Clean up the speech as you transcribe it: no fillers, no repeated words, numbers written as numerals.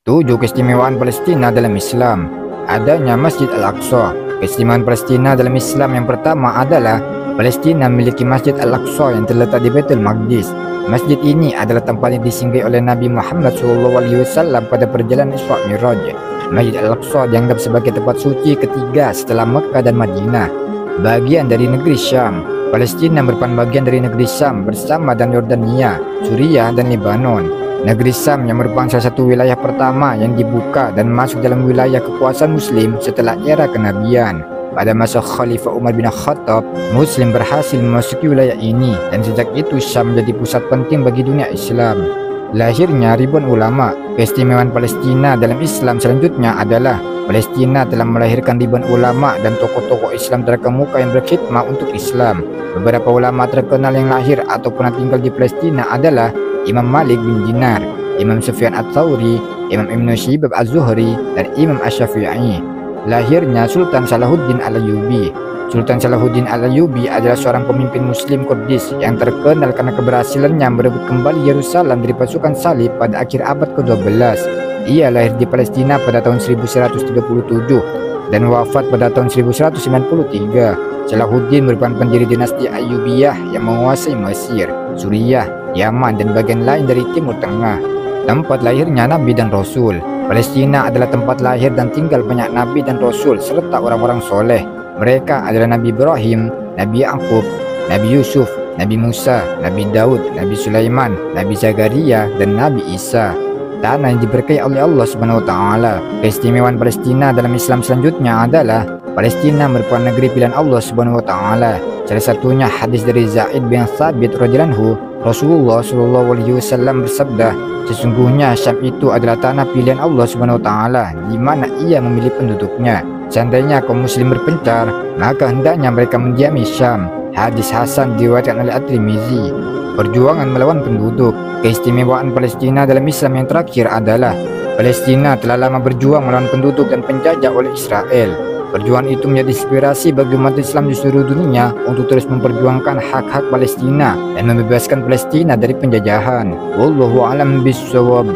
7 keistimewaan Palestina dalam Islam. Adanya Masjid Al-Aqsa. Keistimewaan Palestina dalam Islam yang pertama adalah Palestina memiliki Masjid Al-Aqsa yang terletak di Baitul Maqdis. Masjid ini adalah tempat yang disinggahi oleh Nabi Muhammad SAW pada perjalanan Isra Miraj. Masjid Al-Aqsa dianggap sebagai tempat suci ketiga setelah Mekah dan Madinah. Bagian dari negeri Syam. Palestina merupakan bagian dari negeri Syam bersama dan Yordania, Suriah dan Lebanon. Negeri Syam yang merupakan salah satu wilayah pertama yang dibuka dan masuk dalam wilayah kekuasaan Muslim setelah era kenabian. Pada masa Khalifah Umar bin Khattab, Muslim berhasil memasuki wilayah ini dan sejak itu Syam menjadi pusat penting bagi dunia Islam. Lahirnya ribuan ulama. Keistimewaan Palestina dalam Islam selanjutnya adalah Palestina telah melahirkan ribuan ulama dan tokoh-tokoh Islam terkemuka yang berkhidmat untuk Islam. Beberapa ulama terkenal yang lahir atau pernah tinggal di Palestina adalah Imam Malik bin Dinar, Imam Sufyan Ats-Tsauri, Imam Ibnu Syihab Az-Zuhri, dan Imam Asy-Syafi'i. Lahirnya Sultan Salahuddin Al-Ayyubi. Sultan Salahuddin Al-Ayyubi adalah seorang pemimpin Muslim Kurdis yang terkenal karena keberhasilannya merebut kembali Yerusalem dari pasukan Salib pada akhir abad ke-12. Ia lahir di Palestina pada tahun 1137 dan wafat pada tahun 1193. Salahuddin merupakan pendiri dinasti Ayyubiyah yang menguasai Mesir, Suriah, Yaman dan bagian lain dari Timur Tengah. Tempat lahirnya Nabi dan Rasul. Palestina adalah tempat lahir dan tinggal banyak Nabi dan Rasul serta orang-orang soleh. Mereka adalah Nabi Ibrahim, Nabi Yaqub, Nabi Yusuf, Nabi Musa, Nabi Daud, Nabi Sulaiman, Nabi Zakaria dan Nabi Isa. Tanah yang diberkahi oleh Allah Subhanahu wa taala. Keistimewaan Palestina dalam Islam selanjutnya adalah Palestina merupakan negeri pilihan Allah Subhanahu wa taala. Salah satunya hadis dari Zaid bin Thabit radhiyallahu anhu, Rasulullah SAW bersabda, sesungguhnya Syam itu adalah tanah pilihan Allah Subhanahu wa taala di mana Ia memilih penduduknya. Seandainya kaum muslim berpencar, maka hendaknya mereka mendiami Syam. Hadis hasan diriwayatkan oleh At-Tirmizi. Perjuangan melawan penduduk. Keistimewaan Palestina dalam Islam yang terakhir adalah Palestina telah lama berjuang melawan penduduk dan penjajah oleh Israel. Perjuangan itu menjadi inspirasi bagi umat Islam di seluruh dunia untuk terus memperjuangkan hak-hak Palestina dan membebaskan Palestina dari penjajahan. Wallahu a'lam bishawab.